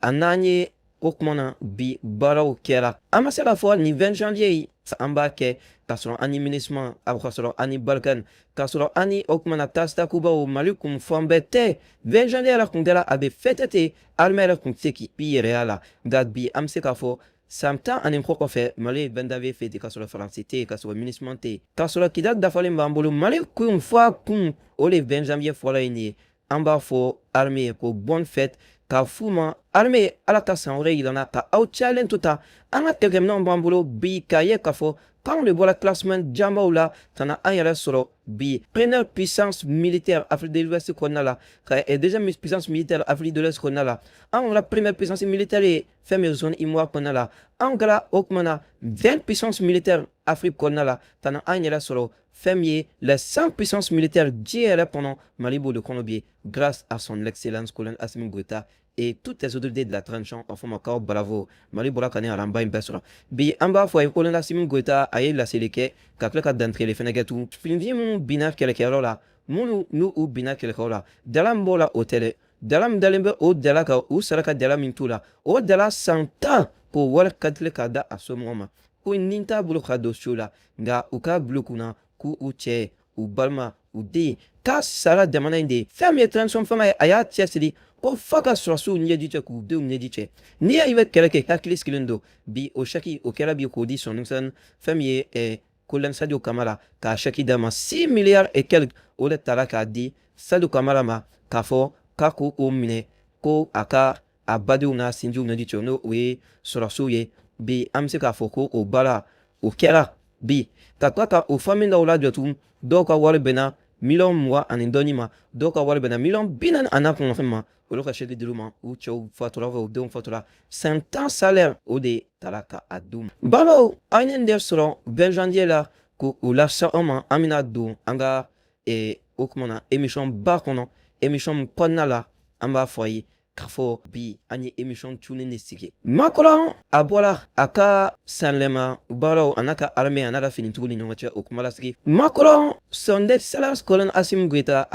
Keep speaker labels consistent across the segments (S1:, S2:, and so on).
S1: ananye okmona bi barau kera amasela fo ni 20 janvier sa ambake kasoro ani minisma abkhasoro ani balkan kasoro ani okmana tasta kuba o malikum fombete 20 janvier la kundela abe fetete almera kunteki bi reala dat bi amseka fo samta ani mkoko fe mali vendave fete kasoro francité kasoro minismente kasoro kidat dafale mbambulu mali kum fois kum ole 20 janvier fo la ini amba fo armée ko bonne fête ka fuma armée ala ka sanre ilana ka au challenge tuta ana tegem non bambulo bi kaye ka fo quand le voilà classement jamba tana ayara soro bi première puissance militaire Afrique de l'Ouest konala et deuxième puissance militaire Afrique de l'Est konala en la première puissance militaire et femme zone imwa konala en gala okmana 20 puissance militaire Afrique konala tana ayara soro fermier les 100 puissances militaires d'hier pendant Malibo de Colombie grâce à son excellence colonel Assimi Goïta et toutes les autorités de la transition en forme encore bravo Malibo la kane aramba imbesra bi amba foi colonel Assimi Goïta aye la seleke kakla d'entrée les fenegetu film mon binar keleke la mon nu u binar keleke la dalam bola hotel dalam dalembe o dalaka ou saraka dalam intula o dala santa pour voir kadle kada à ce moment ko ninta bulu kado shula nga uka blukuna ku uche u balma u de ka sara demana inde ferme transom fama aya tiasidi ko faka sosu nye diche ku de nye diche ni aywe keleke kaklis kilendo bi o shaki o kera bi ko di sonunsan ferme e kolen sadio kamara ka shaki dama 6 milliards et quelques o le taraka di sadio kamara ma ka fo ka ko o mine ko aka abadu na sinju na diche no we sorasu ye bi amse ka fo ko o bala o kera bi kakaka o famille la jotum doka wale bena million mois en indonima doka wale bena million binan anapon fema o loka chede diluma ou chou fatura o don fatura 100 ans salaire o de talaka adum balo ainen der soro benjandier la ko o la sa oma amina do anga e okmona émission bakono émission ponnala amba foyi kafo bi ani émission tune nesike makola abola aka sanlema baro anaka armée anaka finituli nyongacha okumala siki makola sonde salas kolon Assimi Goïta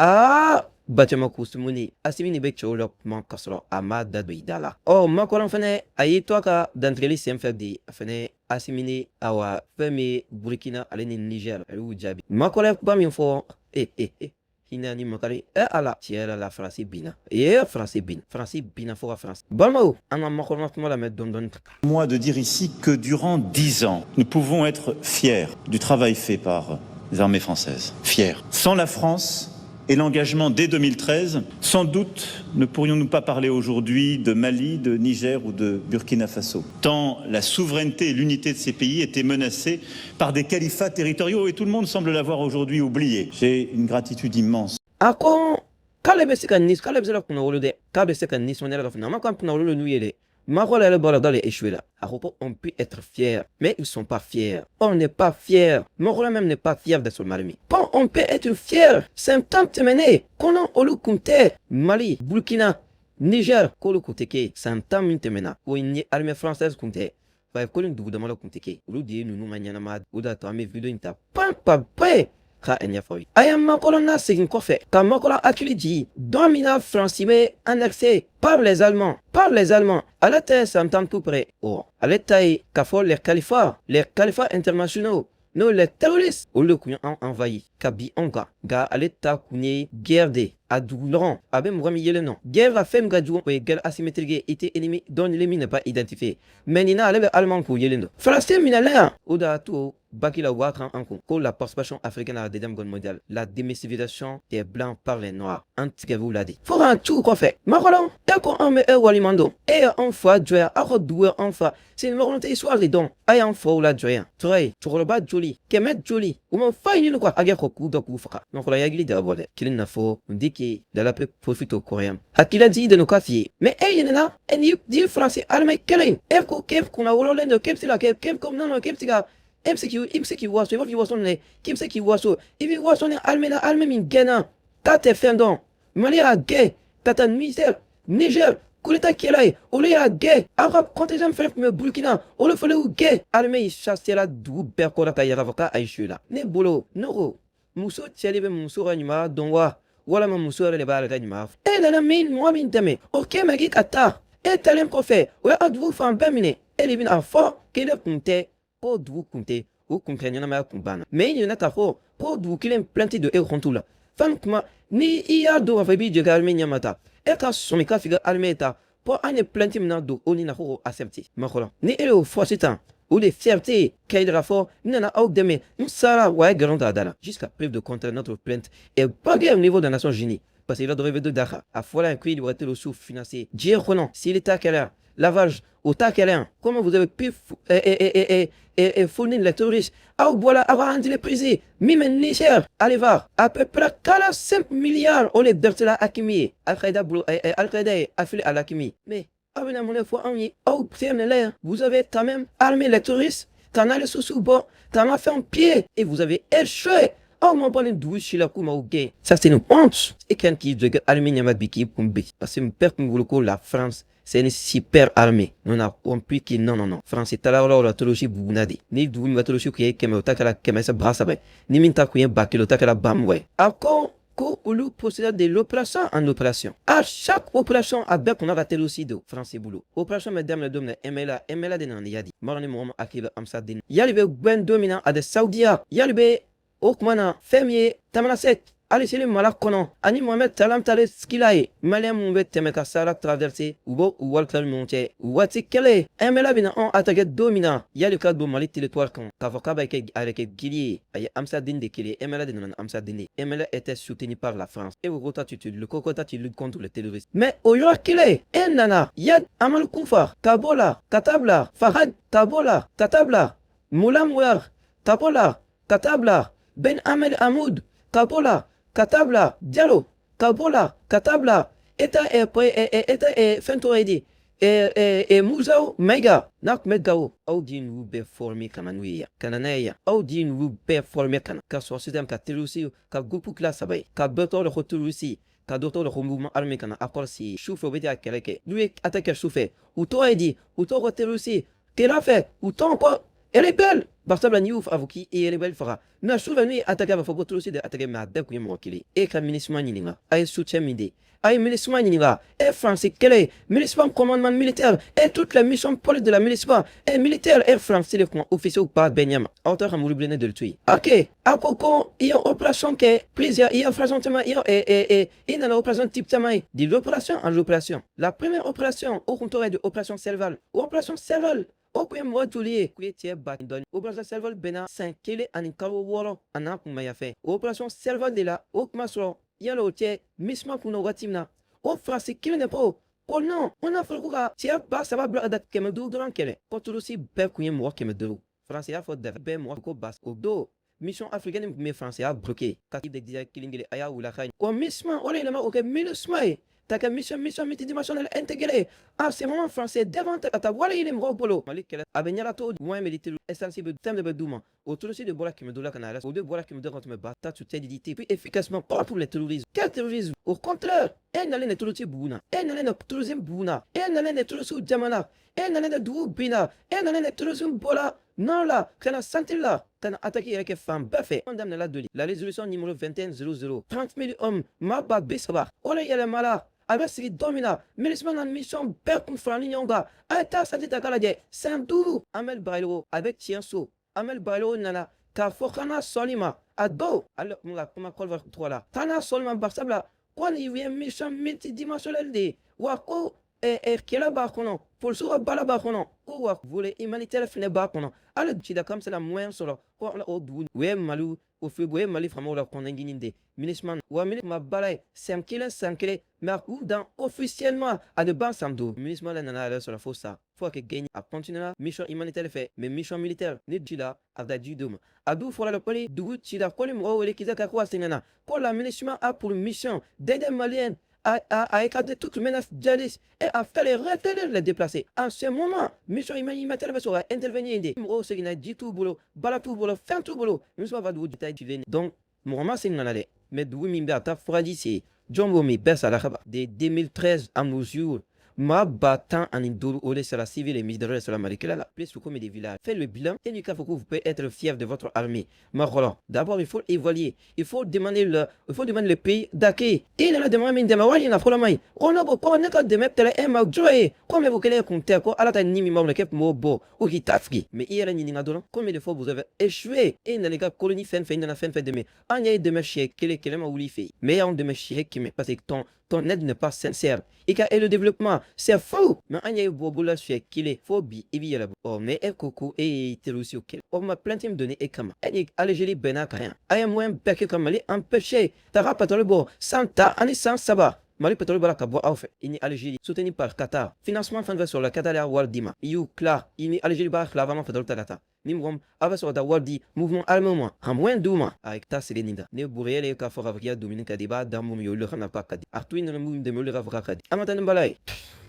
S1: batema kusumuni Assimi ni becho lop man kasro amada beidala makola fene ayi toka d'entrée semfedi fene Assimi ni awa femi Burkina aleni Niger ou jabi makola ba mi fo hinani makari ala tiera la France bina France bina for France balmao ana makona kuma la mettre don
S2: Moi de dire ici que durant 10 ans nous pouvons être fiers du travail fait par les armées françaises, fiers. Sans la France et l'engagement dès 2013, sans doute ne pourrions-nous pas parler aujourd'hui de Mali, de Niger ou de Burkina Faso. Tant la souveraineté et l'unité de ces pays étaient menacées par des califats territoriaux et tout le monde semble l'avoir aujourd'hui oublié. J'ai une gratitude immense.
S1: Ako kalebe sekanis kalebe sela kuna wolude kalebe sekanis on est là finalement quand on le nuyele makola le bala dans les échoués là on peut être fier mais ils sont pas fiers on n'est pas fier makola même n'est pas fier de son malami bon on peut être fier c'est un temps mené kono olukunte Mali Burkina Niger kolo kuteke c'est un temps mena ou une armée française kunte va kolin dugu damalo kunteke olu di nunu manyana ma oda to ame video inta pa ka enya foi ayam makola na segin kofe ka makola akili di domina francimé annexé par les Allemands à la terre s'entend tout près à l'état kafo les califats internationaux no les terroristes au le kuyan envahi kabi onga ga à l'état kuni guerre de adoulan abe mwami yele non guerre a fait mgadou et guerre asymétrique était ennemi dont l'ennemi n'est pas identifié mais nina alebe allemand ku yelendo français minala oda tout Bakila Ouakran Anko, la participation africaine à la deuxième guerre mondiale, la démystification des blancs par les noirs, anti-vous l'a dit. Faut un tout qu'on fait. Marolan, et qu'on en met un walimando, et un fois, jouer, à redouer, enfin, c'est une volonté histoire les dons, et un fois, la jouer, tu le bas joli, kemet joli, ou m'en faille une quoi, à guerre au coup de koufaka. Donc, la yagli de aborde, qu'il n'a faut, on dit qu'il de la paix profite au coréen. À qui l'a dit de nos cafés, mais, il y en a, et il dit français, allemand, quel est, qu'on a volé de Kepsila, Kep comme non, Kepsila. Imseki waso ivofi waso ne kimseki waso ivi waso ne alme min gena tate fendon mali a gay tata misère Niger kulita kielai ole a gay arab contingent fait me Burkina ole fele ou gay alme chasse la du berkora ta yavoka aishula ne bolo noro muso tielebe muso ranima donwa wala ma muso le bala ranima la min moi min teme ok magi kata et tel un prophète ouais advu fan bemine et bin afo qu'il comptait pour du compter ou comprenez ma kumbana mais il y en a tafo pour du qu'il planté de erontula fan kuma ni iya do afabi de garmenya mata e ka somika figa almeta pour ane planté mna do oni na ho accepter makola ni elo forcitan ou les fiertés qu'il rapport nana au deme sara ouais garant adala jusqu'à preuve de contraire notre plainte est pagée au niveau des Nations Unies parce qu'il a devrait de Dakar à voilà un cri de le souffle financier dire non si l'état qu'elle a lavage au tas qu'elle a comment vous avez pu fournir les touristes ah voilà avant de les priser même Niger allez voir à peu près 45 milliards on les de la Akimi Al-Qaïda affilié à l'Akimi mais vous avez quand même armé les touristes, t'en as les sous-bord, t'en as fait un pied et vous avez échoué. Oh, mon bon, ça c'est une honte. Et quand qui dit que l'armée n'a pas parce que la France, c'est une super armée. On a compris que non. France est à la théologie bounadi. Ni d'où la théologie qui est comme au takala, comme ça brasse avec. Ni minta qui est battu le takala bamwe. Encore, Koulu procède de l'opération en opération. À chaque opération, avec on a raté aussi de français boulot. Opération mesdames les domnes, MLA de Nandi Yadi. Morne Mohamed Akiba Amsadin. Yalibe Gwen dominant à des Saoudia. Yalibe Okmana, Fermier, Tamanaset. Allez, c'est le malak konon. Ani Mohamed Talam Tale Skilae. Malem Mouvet Temeka Sara traversé. Ou Walter Monte. Ou Watikele. MLA bina en attaqué dominant. Y'a le cadre Mali territoire quand. Kavoka avec Guilier. Aye Amsadin de Kili. MLA de Nan Amsadine. MLA était soutenu par la France. Et au rotatitude, le cocota tu lutte contre les terroristes. Mais au Yorakile. Nana. Yad Amal Koufar. Kabola. Katabla. Farad. Tabola. Tatabla. Moulamouar. Tabola. Katabla. Ben Ahmed Hamoud. Kabola. Katabla, Diallo, Kabola, Katabla, Eta et Fentoedi, et Mouzao, Mega, Nak Medgao, Audin Rube formé Kamanuia, Kananaya, Audin Rube formé Kan, car son système Katilusi, car Gupu classe abay, car Beto le Roturusi, car d'autres le mouvement armé Kana, accord si, Chouffe au Bédia Keleke, lui attaque Chouffe, ou toi Edi, ou toi Roterusi, qu'elle a fait, ou toi encore. Elle est belle. Bartable Niouf Avuki et elle est belle fera. Na souvenu attaquer ma faut aussi de attaquer ma deb qui m'okili. Et ka ministre ninga. Ay soutien midi. Ay ministre ninga. Et français quel est ministre commandement militaire et toutes les missions police de la ministre et militaire et français le officier ou pas Benyama. Auteur amour blené de le tuer. OK. À Coco, il y a opération que plusieurs il y a opération tema il y a opération type tema de l'opération en l'opération. La première opération au comptoir de opération Serval. Opération Serval. Open moi tous les couilles bandon. Opération Serval Bena 5 kg en karo woro en maya fait. Opération Serval de la Okmasro. Yalo tie misma kuno watimna. O français qui n'est pas. Oh non, on a fait quoi? Si a pas ça va blada kemedo dans quel. Quand tout aussi be kuye moi kemedo. Français a faute de be moi ko bas au dos. Mission africaine mais français a bloqué. Katib de dire killing aya ou la khain. O misma on est là OK minusmai. Ta mission multidimensionnelle intégrée. Ah, c'est vraiment français. Devant ta voilà, il est mort polo. Malik, Abenyala to, moins militaire, essentiel, thème de Bedouma. Autour aussi de Bola qui me donne la canale, ou de Bola qui me donne me battre, tu t'es dit, puis efficacement, pas pour les terroristes. Quel terrorisme? Au contraire, elle n'allait pas tout bouna, elle n'allait pas tout bouna, elle n'allait pas tout Jamana, elle n'allait pas tout bina, elle n'allait pas tout Bola. Non là, quand on a senti là, quand on a attaqué avec une femme, buffet, on donne la doli. La résolution numéro 2100, 30 000 hommes, ma ba bisaba, ola yale mala. Avec ce qui domine, mais les en mission, père pour Frani Yonga, Aïta Sadi Takalade, Saint-Dourou, Amel Bailo, avec Tienso, Amel Bailo Nana, Kafokana Solima, Ado, alors on la comment qu'on va trouver là. Tana Solima Barsabla, quand il y a une mission multidimensionnelle de Wako et Kela Bakono, pour le soir Balabakono, ou Wak voulait humanitaire Fne Bakono, alors tu as comme c'est la moyenne sur le quoi on a au bout, ouais Malou. Au feu boye mali framo la konenginde ministman wa minute ma balay 5 kg mais ou dans officiellement à de ban samdo ministman la nana sur la fossa faut que gagne à continuer la mission humanitaire fait mais mission militaire ni dila avda du dom adu faut la poli du tida ko le mo wele kizaka ko asengana ko la ministman a pour mission d'aider maliens à écarter toute menace djihadiste et à faire les retenir les déplacer. En ce moment, mission humanitaire va intervenir. Oh, c'est qu'il a dit tout boulot, bala tout boulot, fin tout boulot. Nous sommes à vous détailler. Donc, mon roman, c'est une année. Mais d'où m'imberta fradi, c'est John Bomi, Bess à la Khaba. De 2013 à nos jours, ma battant en indou ou sur la civile et militaire sur la maricela la place comme des villages. Faites le bilan et du cas où vous pouvez être fier de votre armée. Mais voilà, d'abord il faut évaluer, il faut demander le pays d'accueil. Et il a demandé de m'avoir une afro la main. On a beaucoup on a de mettre un mot joyeux. Comme vous voulez compter quoi à la tête ni membre que mobo ou qui tafri. Mais il y a une inadon. Combien de fois vous avez échoué et dans les gars colonie fin dans la fin de mai. On y a de mes chiens qui les m'a ouli fait. Mais on de mes chiens qui me passe ton aide n'est pas sincère. Et le développement, c'est faux. Mais on y a beaucoup de choses qui les phobie et bien là. Oh, mais et coco et terrorisé auquel. On m'a plein de me donner et comme. Et allez, les benakayan. Aïe, moi, bec comme aller empêcher. T'as rapaté le beau. Santa, année sans sabbat. Mali pétrole balaka bois au fait. Il est Algérie soutenu par Qatar. Financement fin sur la Qatar à Waldima. You klar. Il est Algérie balak la vraiment fédéral tata. Nimrom avec sur la Waldi mouvement allemand. En moins d'ouma avec ta sérénida. Ne bourrier les cas for avria Dominique débat dans mon milieu le rana pas kadi. Artuin le mouvement de me ravra kadi. Amatan balai.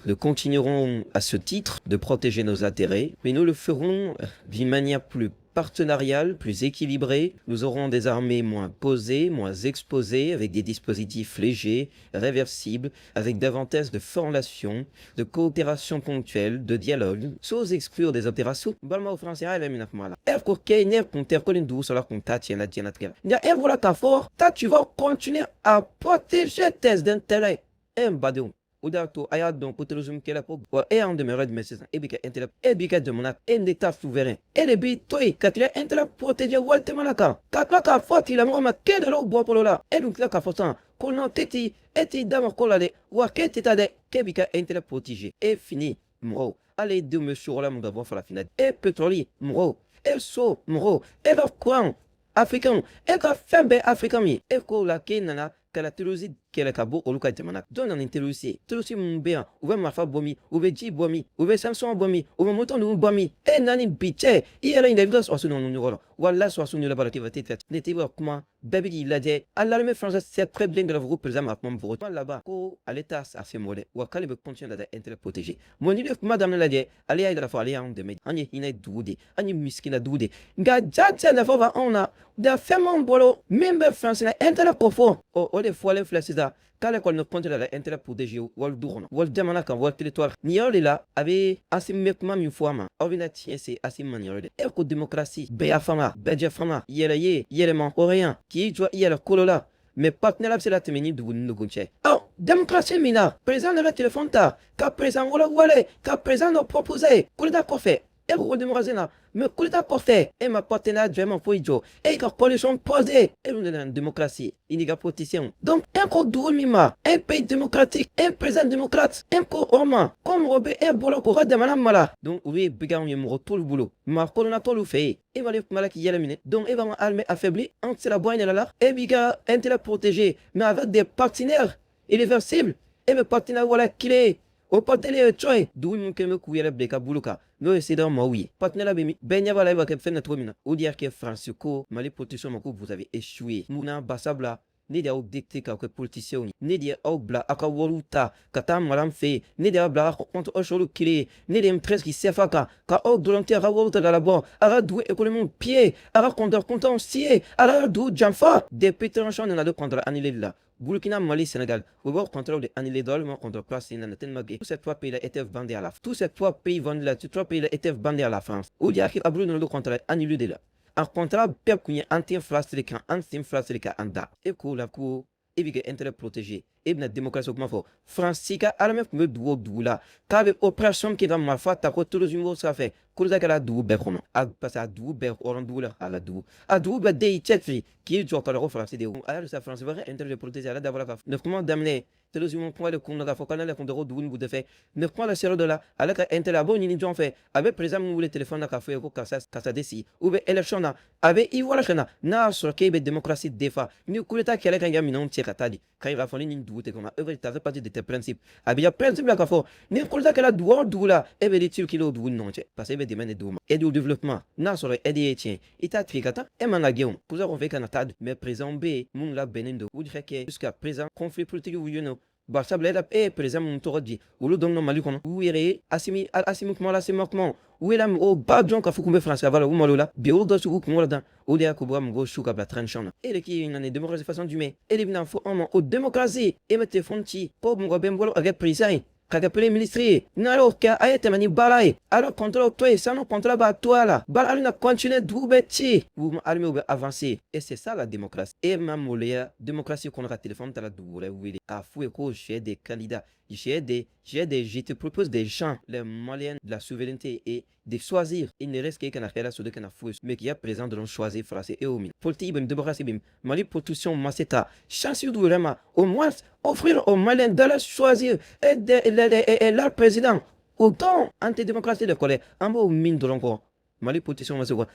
S1: Nous continuerons à ce titre de protéger nos intérêts, mais nous le ferons d'une manière plus partenariale, plus équilibrée. Nous aurons des armées moins posées, moins exposées, avec des dispositifs légers, réversibles, avec davantage de formation, de coopération ponctuelle, de dialogue, sans exclure des opérations. Balma au français, elle est minafmala. Elle coquille, n'est contre colline douce, alors qu'on t'a tient la tienne. Elle voilà ta fort, tu vas continuer à protéger tes intérêts. Badou. Udato ayadon potelosum kela po et en demeure de message et bika intérêt et bika de monat et d'état souverain et le bit toi katria intérêt protéger walte manaka katla fort il a moma que de l'eau bois pour là et donc là ka fotan kono teti eti dama kolade wa keti tade ke bika intérêt protéger et fini mro allez de monsieur là mon d'avoir faire la finale et pétrolier mro et so mro et leur coin africain et ka fembe africain mi et ko la kenana kala telosi kele kabo oluka temana don en telosi mbea ouve marfa bomi ouve ji bomi ouve samson bomi ouve moton du bomi e nani biche il a une évidence sur non numéro wala sur son la baraki va tête n'était pas comment baby il a dit à l'armée française c'est très bien de la groupe président maintenant pour là-bas ko à l'état à fait molé ou quand il continue d'être intérêt protégé mon idée madame la dit allez à la fois aller en demain ani ina doude ani miskina doude ga jatsa la fois on a da femme bolo même français intérêt profond o des fois les flèches quand l'école ne compte l'intérêt pour des jeux, ou le dourne, ou le demana quand le territoire, n'y a là, avait assez mecma une fois, ordinateur, c'est assez manière. Éco démocratie, béafama, bédiafama, yélément, rien, qui doit y aller colola, mais partenaire c'est la téménie de vous nous goncher. Oh, démocratie mina, présent de la téléphone, qu'à présent, voilà, qu'à présent, nous proposer, qu'on d'accord fait. Et vous démocratie là, mais qu'on d'accord fait, et ma partenaire vraiment pour idiot, et quand pollution posée, et nous dans la démocratie, il y a protection. Donc, un code d'Oumima, un pays démocratique, un président démocrate, un code romain, comme Robert et Bolo, qu'on de madame Mala. Donc, oui, bégan, il me tout le boulot. Ma colonna tout le fait, et va les malades qui y a la minute. Donc, il va m'armer affaibli, entre la boîte et là, et biga, intérêt protégé, mais avec des partenaires irréversibles, et mes partenaires, voilà, qu'il est. Au partenaire choy d'où mon keme kuyele beka buluka no c'est dans moi oui partenaire bemi benya bala ba ke fait notre mina ou dire que Francisco mali protection mako vous avez échoué muna basabla ne dia dicté ka politicien ne dia bla aka woluta kata malam fe ne dia bla contre ocholu kile ne dia presque qui sefaka ka volontaire a woluta dans la bon ara doué économiquement pied ara contentieux ara dou jamfa des pétranchons on a de contre annuler là Burkina, Mali, Sénégal, vous voyez, contrôle de annuler dollar, contre place, il y a tous ces trois pays étaient vendus à la France. Tous ces trois pays vendus là, tous ces trois pays étaient vendus à la France. Ou dire qu'il y a un contrat annulé de là. Un contrat, peuple qui est anti-inflationnaire, anti-inflationnaire, anda. Et que la cour, et bien intérêt protégé. Et bien la démocratie, comment faut. France, à la même me doit là. Car l'opération qui est dans ma foi, t'as quoi tous les humours ça fait. Qu'on a la dou berron. À passer à dou ber orandou là à la dou. À dou ba des tchetfi qui est toujours le français de. Alors ça France vrai intérêt protégé là d'avoir la. Ne comment d'amener tous les humours pour le compte de faut canal compte de vous de fait. Ne comment la série de là alors que intérêt bon ni en fait. Avec présent vous le téléphone à café ou ça décide. Ou bien élection là. Avec il voilà chana. Na sur Québec démocratie défa. Ni coup-d'état qui allait gagner non tiens katadi. Quand il va falloir une doute comme œuvre ça fait partie de tes principes. Avec il principe là café. Ni coup-d'état que la doit dou là. Et bien les tuiles kilo dou non tiens. Parce que des mains de et du développement na sur aider tiens et ta tricata et managion pour avoir fait canatade mais présent B mon la benendo ou dire que jusqu'à présent conflit politique ou you know barça bleda et présent mon torodi ou le don no mali kono ou ere asimi comment la c'est moquement ou est au bas donc à foukumbe France avala ou malola bio do su ou là ou dia ko bram go chouka la tranchana et le qui une année démocratie façon du mais et les venant faut en démocratie et mettre fonti pour mon bembolo avec président kaka premier ministre nalo ka ayete mani balai alors contrôle toi ça non contrôle ba toi là balai na continuer d'oubeti ou armée ou avancer et c'est ça la démocratie et même la démocratie qu'on a téléphone t'as la double oui à fou que j'ai des candidats je te propose des gens les moyens de la souveraineté et de choisir il ne reste qu'un affaire sur lequel on a fou mais qui est présent de choisir français et au milieu politique bim démocratie bim mali position maceta chance de vraiment au moins offrir aux Maliens de la choisir et leur président autant antidémocratie de colère en bas au mine de l'encore mali position maceta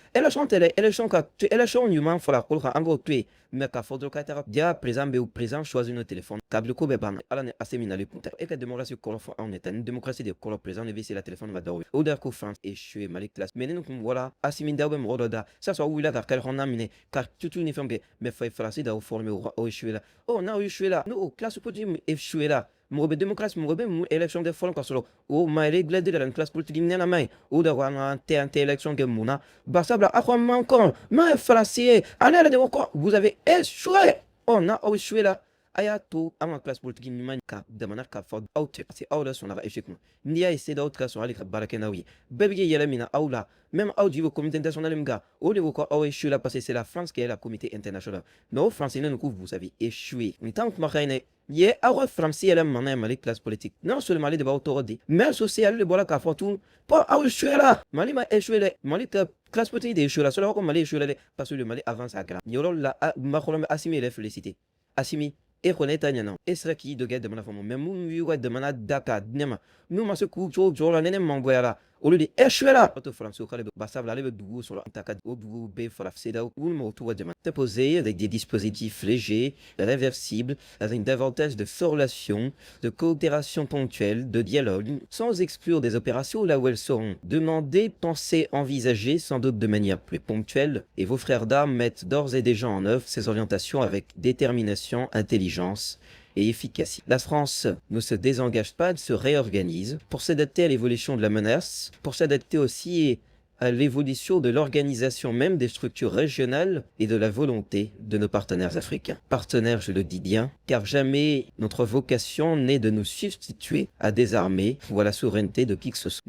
S1: élection humain fera quoi en gros tuer mais qu'à faudra qu'à dia présent ou présent choisir nos téléphones câble ko be ban ala ne asemina le punta et que démocratie ko on est une démocratie de color présent ne c'est la téléphone va dawo ou d'accord France et échoué mali classe mais nous voilà asimina be mododa ça soit où il a car on a miné car tout uniforme mais faut français da former au échoué là oh na échoué là nous classe pour dire échoué là mobe démocratie mobe élection de folle parce que o ma règle de la classe politique ni na mai ou de wana té élection que mona basabla akwa encore mais français ana de quoi vous avez échoué on a échoué là aya to ama classe politique ni man ka de manière ka ford out c'est out son a échec ni a essayé d'autres sur ali barakenawi belgi yelamina aula même out du comité international mga au de quoi a échoué là parce que c'est la France qui est la comité international non français ne nous vous savez échoué ni tant que ma reine ye awa français elle mané mali classe politique non seulement mali de ba autorité mais social le bola ka fortune pas a échoué là mali ma échoué là mali classe politique échoué là seulement comme mali échoué là parce que le mali avance à grand yoro la ma kolombe assimi les féliciter assimi et connaître non et c'est qui de garde de la femme mais mon vieux de mana daka nema nous ma se couche la nene mangoya là au lieu de échouer là auto français au calé bassa là le dougo sur l'attaque au dougo b frafsé là ou le mot tout de te poser avec des dispositifs légers réversibles avec davantage de formulation de coopération ponctuelle de dialogue sans exclure des opérations là où elles seront demandées pensées envisagées sans doute de manière plus ponctuelle et vos frères d'armes mettent d'ores et déjà en œuvre ces orientations avec détermination intelligence et efficacité. La France ne se désengage pas, elle se réorganise pour s'adapter à l'évolution de la menace, pour s'adapter aussi à l'évolution de l'organisation même des structures régionales et de la volonté de nos partenaires africains. Partenaires, je le dis bien, car jamais notre vocation n'est de nous substituer à des armées ou à la souveraineté de qui que ce soit.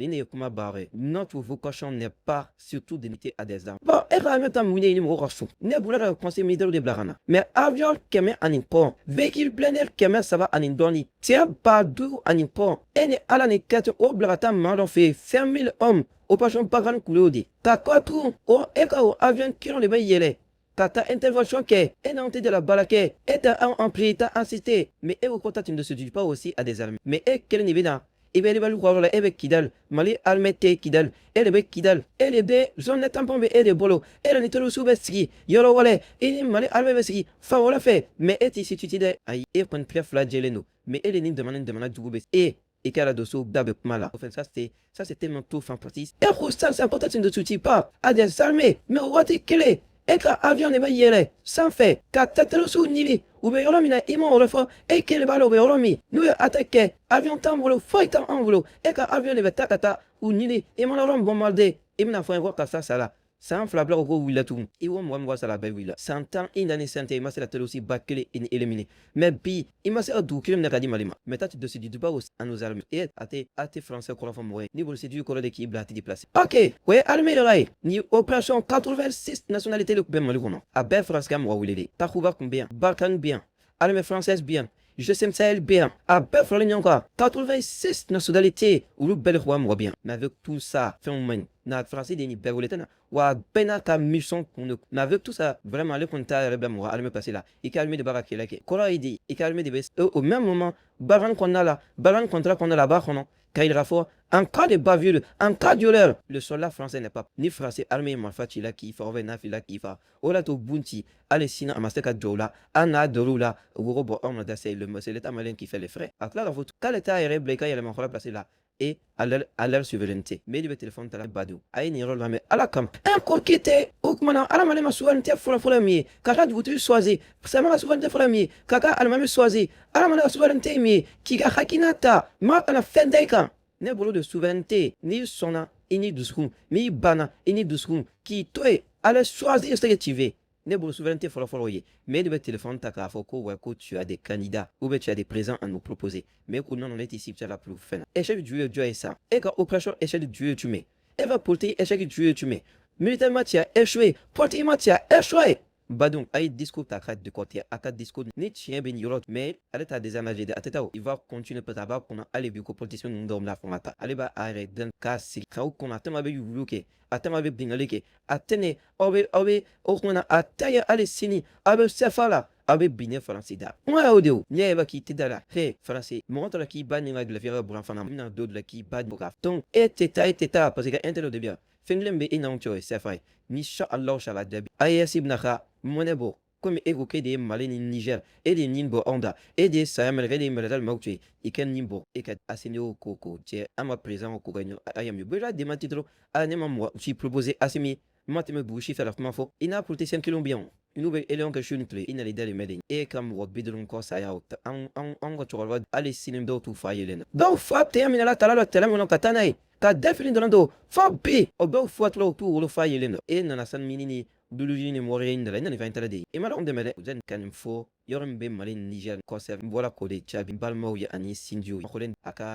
S1: Notre vocation n'est pas surtout d'imiter à des armes. Bon, mais avion qui met en import, véhicule plein air qui met ça va en indoni, tiens pas d'où en import, et ne à la nekate obligatoirement on fait 5000 hommes. Au pachon pagan coulodi. Ta quoi tout? Oh, eka avion qui ont les baillés. Tata intervention qui est entrée de la balaké. Et t'as ampli, t'as insisté. Mais et au contact ne se dit pas aussi à des armes. Mais et quel niveau là? Et bien les balou quoi là avec Kidal. Mali almete Kidal. Et les bec Kidal. Et les bé, zone net tampon et les bolos. Et le nitolo soubeski. Yolo wale. Et mali almebeski. Fa wala fait. Mais et ici tu t'idées. Aïe, et qu'on prie flagelleno. Mais et les nids demandent du goubes. Et qu'à la dosso d'abord mala. Enfin, ça c'est tellement tout fantastique. Et ça c'est important de soutien pas à des armées. Mais au roi qu'elle est. Et qu'à avion n'est pas yélé. Sans fait. Qu'à tatelo sous nili. Ou bien on a imon au refort. Et qu'elle va l'obéolomi. Nous attaquer. Avion tamboulot. Fight en enveloppe. Et qu'à avion n'est pas tatata. Ou nili. Et mon alarme bombardé. Et mon enfant voit qu'à ça là. C'est un flabla au gros là tout. Et moi ça la belle là. 100 ans in année santé, il la télé aussi bâclé et éliminé. Mais puis, il m'a dit tout qu'il n'a dit malima. Mais t'as tu décides du pas aussi à nos armes. Et à tes français qu'on a fait mourir. Ni vous c'est qu'on a l'équipe là déplacé. OK, ouais, armée là. Ni opération 86 nationalités le ben malikono. À ben France cam wa wulé. Ta couva combien? Balkan bien. Armée française bien. Je sais Sahel bien. À bœuf la ligne encore. 86 nationalités ou le bel roi moi bien. Mais avec tout ça, fait un moment. Na français des niveaux letana. Wa bena ta mission qu'on ne. Mais avec tout ça, vraiment le compta rebla moi allez me passer là. Il calme de baraque là. Quoi il dit? Il calme de bes. Au même moment, baran qu'on a là, baran contrat qu'on a là-bas non. Car il raffort, en cas de bavure, en cas de violeur, le soldat français n'est pas ni français armé malfati là qui fa ovena fila qui fa. Ola to bunti, allez sina amasteka dola, ana dorula, robo on a c'est l'état malin qui fait les frais. À là dans votre cas l'état est réblé, il y a le manquera placé là. Et à leur souveraineté. Mais le téléphone t'as la badou. Aïe ni rôle mais à la camp. Encore quitter. Oukmana à la malema souveraineté pour la mieux. Kaka vous choisir. Ça m'a la souveraineté pour la mieux. Kaka à la même choisir. À la malema souveraineté mieux. Qui a hakinata. Ma à la fin d'eka. Ne boulot de souveraineté. Ni sona. Ni de second. Ni bana. Ni de second. Qui toi allez choisir ce que tu veux. ne bolo souveraineté fɔlɔfɔlɔ ye mais de bɛ téléphone ta k'a fɔ ko ouais ko tu as des candidats ou bien tu as des présents à nous proposer mais ko non ne tɛ si la plus fɛn na échec jumɛn jɔ ye sa e ka opération échec jumɛn ye jumɛn e ka politique échec jumɛn ye jumɛn militairement tu as échoué politiquement tu as échoué badum a ye discours ta ka de côté a ka discours ni tiɲɛ bɛ nin yɔrɔ mais ale t'a désenragé de a tɛ taa o il va continuer peut-être a b'a kɔnɔ hali bi ko politicien ninnu dɔw bɛna fɔ ka taa ale b'a yɛrɛ dilan k'a sigi k'aw kɔnɔ a tɛma bɛ yurugu kɛ a tɛma bɛ bingali kɛ a tɛ ne aw bɛ o kumana a ta ye hali sini aw bɛ sefa la aw bɛ bin ne faransi da kuma y'o de o n'i y'a ye ba k'i tɛ da la he faransi mɔgɔ tɔ la k'i ba ni ka gilafiyɛ ka buran fana bɛna dɔ la k'i ba bɔ ka donc e tɛ taa parce que intérêt de bien fɛn kelen bɛ e n'anw cɛ o ye sefa ye ni sha Allah shala dabi AES bɛna ka mɔnɛ bɔ komi e ko k'e de ye Mali ni Niger e de ye nin bɔ anw da e de ye saya minɛ e de ye mɛlɛta maaw to ye i ka nin bɔ e ka ACNO ko cɛ an ma président ko ka ɲɔ a y'a mieux déjà démenti dɔrɔn a ne ma mɔgɔ si proposé Assimi ma tɛmɛ dugu si fɛ la kuma fɔ i n'a politicien kelenw bɛ yan n'u bɛ élection kɛ su ni tile i nana i dayirimɛ de e ka mɔgɔ 50 kɔ saya o an ka cɛkɔrɔba hali sini dɔw t'u fa yelen na dɔw fa tɛ minɛla tala dɔ tɛlɛ min kɔnɔ ka taa n'a ye ka da fini dɔrɔn to fo bi o dɔw fatula u t'u wolo fa yelen na e nana sanu mini ni Duluji ni Moriya da la i nana fɛn tala de ye i ma dɔn dɛmɛ dɛ vous êtes ka nin fɔ yɔrɔ min bɛ Mali ni Niger kɔsɛbɛ n bɔra k'o de jaabi n balimaw ye ani sinjiw ye a ka